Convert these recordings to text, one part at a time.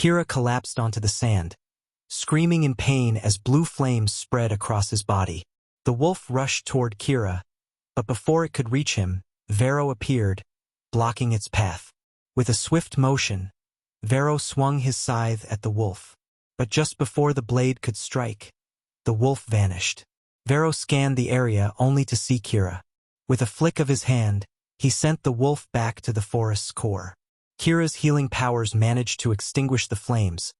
Kira collapsed onto the sand, screaming in pain as blue flames spread across his body. The wolf rushed toward Kira, but before it could reach him, Varow appeared, blocking its path. With a swift motion, Varow swung his scythe at the wolf. But just before the blade could strike, the wolf vanished. Varow scanned the area only to see Kira. With a flick of his hand, he sent the wolf back to the forest's core. Kira's healing powers managed to extinguish the flames,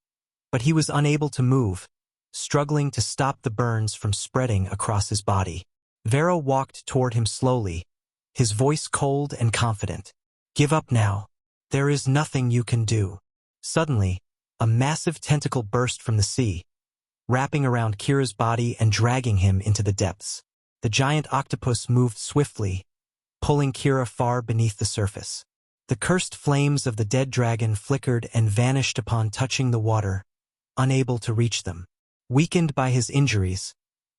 but he was unable to move, struggling to stop the burns from spreading across his body. Varow walked toward him slowly, his voice cold and confident. "Give up now. There is nothing you can do." Suddenly, a massive tentacle burst from the sea, wrapping around Kira's body and dragging him into the depths. The giant octopus moved swiftly, pulling Kira far beneath the surface. The cursed flames of the dead dragon flickered and vanished upon touching the water, unable to reach them. Weakened by his injuries,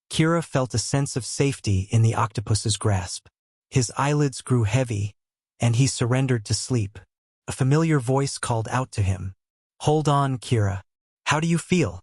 Kira felt a sense of safety in the octopus's grasp. His eyelids grew heavy, and he surrendered to sleep. A familiar voice called out to him. "Hold on, Kira. How do you feel?"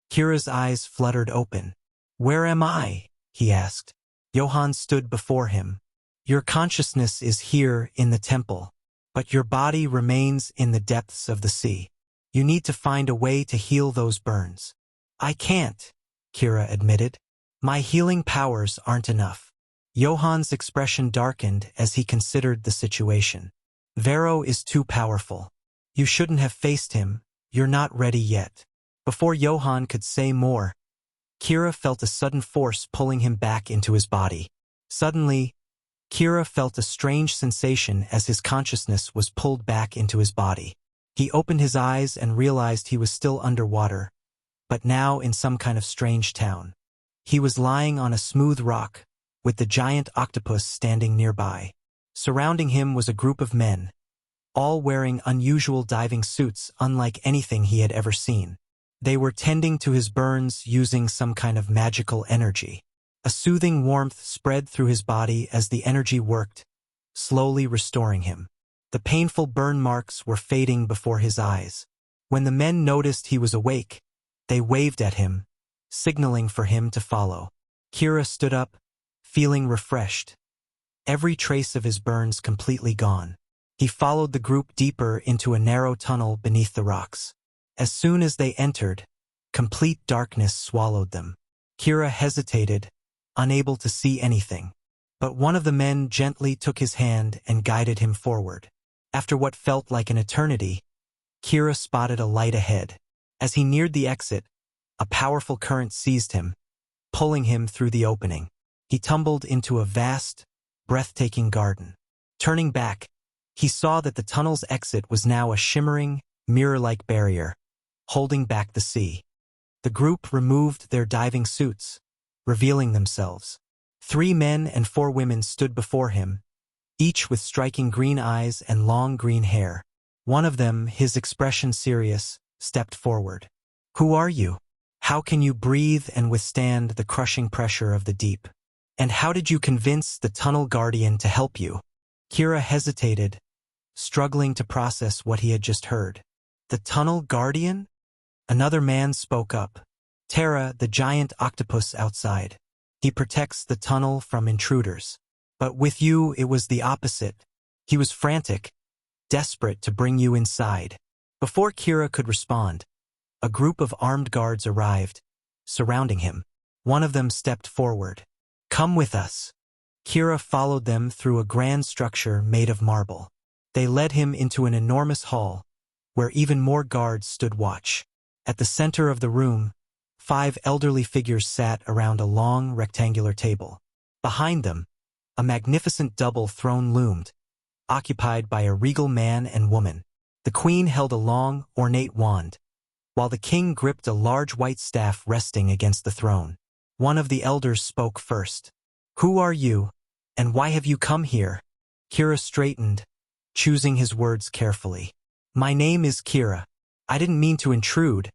Kira's eyes fluttered open. "Where am I?" he asked. Johann stood before him. "Your consciousness is here in the temple, but your body remains in the depths of the sea. You need to find a way to heal those burns." "I can't," Kira admitted. "My healing powers aren't enough." Johann's expression darkened as he considered the situation. "Varow is too powerful. You shouldn't have faced him. You're not ready yet." Before Johann could say more, Kira felt a sudden force pulling him back into his body. Suddenly, Kira felt a strange sensation as his consciousness was pulled back into his body. He opened his eyes and realized he was still underwater, but now in some kind of strange town. He was lying on a smooth rock, with the giant octopus standing nearby. Surrounding him was a group of men, all wearing unusual diving suits unlike anything he had ever seen. They were tending to his burns using some kind of magical energy. A soothing warmth spread through his body as the energy worked, slowly restoring him. The painful burn marks were fading before his eyes. When the men noticed he was awake, they waved at him, signaling for him to follow. Kira stood up, feeling refreshed, every trace of his burns completely gone. He followed the group deeper into a narrow tunnel beneath the rocks. As soon as they entered, complete darkness swallowed them. Kira hesitated, unable to see anything. But one of the men gently took his hand and guided him forward. After what felt like an eternity, Kira spotted a light ahead. As he neared the exit, a powerful current seized him, pulling him through the opening. He tumbled into a vast, breathtaking garden. Turning back, he saw that the tunnel's exit was now a shimmering, mirror-like barrier, holding back the sea. The group removed their diving suits, revealing themselves. 3 men and 4 women stood before him, each with striking green eyes and long green hair. One of them, his expression serious, stepped forward. "Who are you? How can you breathe and withstand the crushing pressure of the deep? And how did you convince the tunnel guardian to help you?" Kira hesitated, struggling to process what he had just heard. "The tunnel guardian?" Another man spoke up. "Terra, the giant octopus outside. He protects the tunnel from intruders. But with you, it was the opposite. He was frantic, desperate to bring you inside." Before Kira could respond, a group of armed guards arrived, surrounding him. One of them stepped forward. "Come with us." Kira followed them through a grand structure made of marble. They led him into an enormous hall, where even more guards stood watch. At the center of the room, 5 elderly figures sat around a long, rectangular table. Behind them, a magnificent double throne loomed, occupied by a regal man and woman. The queen held a long, ornate wand, while the king gripped a large white staff resting against the throne. One of the elders spoke first. "Who are you, and why have you come here?" Kira straightened, choosing his words carefully. "My name is Kira. I didn't mean to intrude.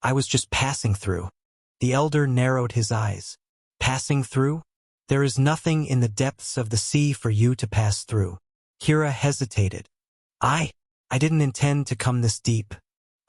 I was just passing through." The elder narrowed his eyes. "Passing through? There is nothing in the depths of the sea for you to pass through." Kira hesitated. I didn't intend to come this deep."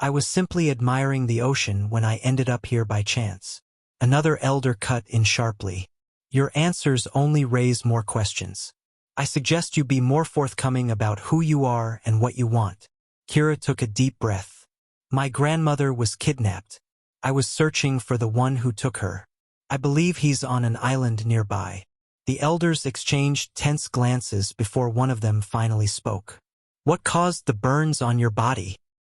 I was simply admiring the ocean when I ended up here by chance. Another elder cut in sharply. Your answers only raise more questions. I suggest you be more forthcoming about who you are and what you want. Kira took a deep breath. My grandmother was kidnapped. I was searching for the one who took her. I believe he's on an island nearby. The elders exchanged tense glances before one of them finally spoke. What caused the burns on your body?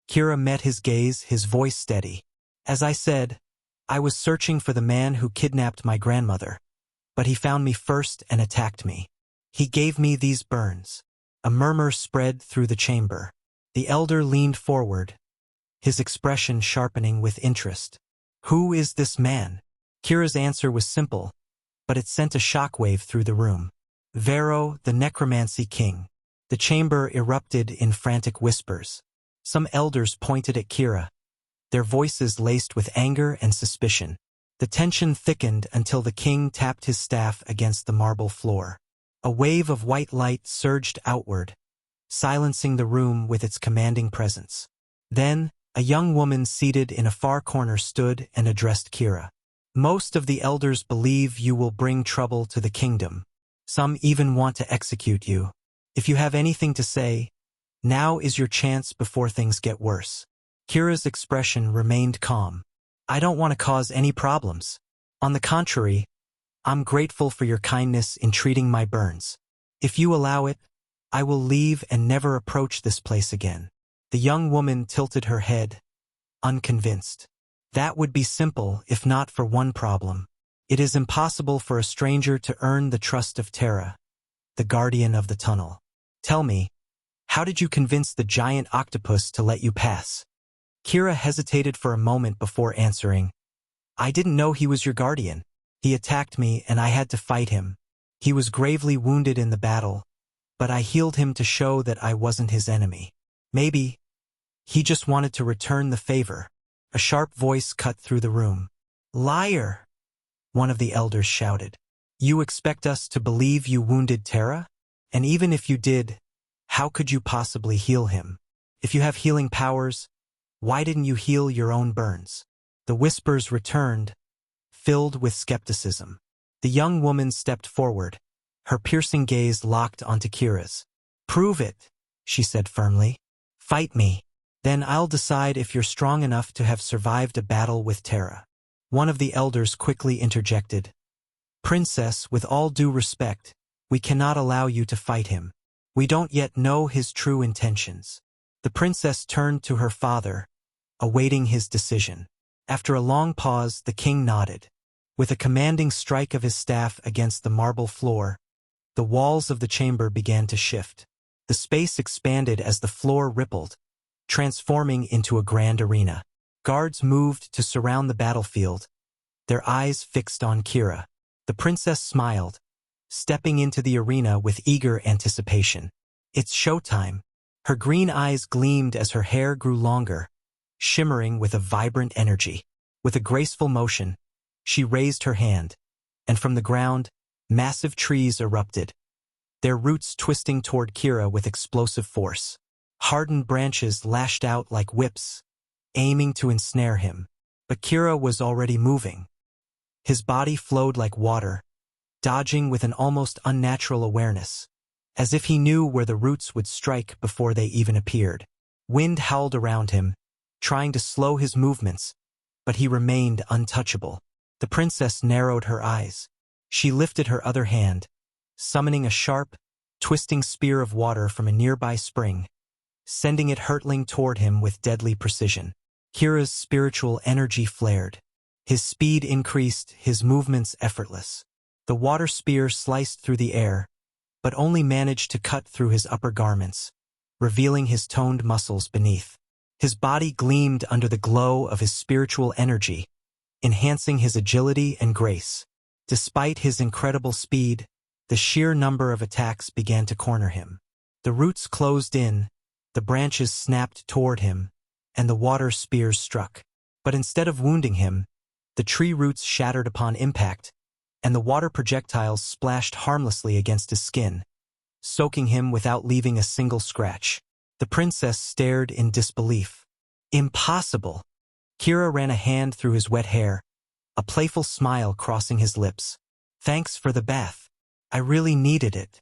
Kira met his gaze, his voice steady. As I said, I was searching for the man who kidnapped my grandmother, but he found me first and attacked me. He gave me these burns. A murmur spread through the chamber. The elder leaned forward, his expression sharpening with interest. Who is this man? Kira's answer was simple, but it sent a shockwave through the room. Varow, the Necromancer King. The chamber erupted in frantic whispers. Some elders pointed at Kira, their voices laced with anger and suspicion. The tension thickened until the king tapped his staff against the marble floor. A wave of white light surged outward, silencing the room with its commanding presence. Then, a young woman seated in a far corner stood and addressed Kira. Most of the elders believe you will bring trouble to the kingdom. Some even want to execute you. If you have anything to say, now is your chance before things get worse. Kira's expression remained calm. I don't want to cause any problems. On the contrary, I'm grateful for your kindness in treating my burns. If you allow it, I will leave and never approach this place again. The young woman tilted her head, unconvinced. That would be simple if not for one problem. It is impossible for a stranger to earn the trust of Terra, the guardian of the tunnel. Tell me, how did you convince the giant octopus to let you pass? Kira hesitated for a moment before answering. I didn't know he was your guardian. He attacked me and I had to fight him. He was gravely wounded in the battle, but I healed him to show that I wasn't his enemy. Maybe he just wanted to return the favor. A sharp voice cut through the room. Liar! One of the elders shouted. You expect us to believe you wounded Terra? And even if you did, how could you possibly heal him? If you have healing powers, why didn't you heal your own burns? The whispers returned, filled with skepticism. The young woman stepped forward, her piercing gaze locked onto Kira's. Prove it, she said firmly. Fight me. Then I'll decide if you're strong enough to have survived a battle with Terra. One of the elders quickly interjected. Princess, with all due respect, we cannot allow you to fight him. We don't yet know his true intentions. The princess turned to her father, awaiting his decision. After a long pause, the king nodded. With a commanding strike of his staff against the marble floor, the walls of the chamber began to shift. The space expanded as the floor rippled, transforming into a grand arena. Guards moved to surround the battlefield, their eyes fixed on Kira. The princess smiled, stepping into the arena with eager anticipation. It's showtime. Her green eyes gleamed as her hair grew longer, shimmering with a vibrant energy. With a graceful motion, she raised her hand, and from the ground, massive trees erupted, their roots twisting toward Kira with explosive force. Hardened branches lashed out like whips, aiming to ensnare him. But Kira was already moving. His body flowed like water, dodging with an almost unnatural awareness, as if he knew where the roots would strike before they even appeared. Wind howled around him, trying to slow his movements, but he remained untouchable. The princess narrowed her eyes. She lifted her other hand, summoning a sharp, twisting spear of water from a nearby spring, sending it hurtling toward him with deadly precision. Kira's spiritual energy flared. His speed increased, his movements effortless. The water spear sliced through the air, but only managed to cut through his upper garments, revealing his toned muscles beneath. His body gleamed under the glow of his spiritual energy, enhancing his agility and grace. Despite his incredible speed, the sheer number of attacks began to corner him. The roots closed in, the branches snapped toward him, and the water spears struck. But instead of wounding him, the tree roots shattered upon impact, and the water projectiles splashed harmlessly against his skin, soaking him without leaving a single scratch. The princess stared in disbelief. Impossible. Kira ran a hand through his wet hair, a playful smile crossing his lips. Thanks for the bath. I really needed it.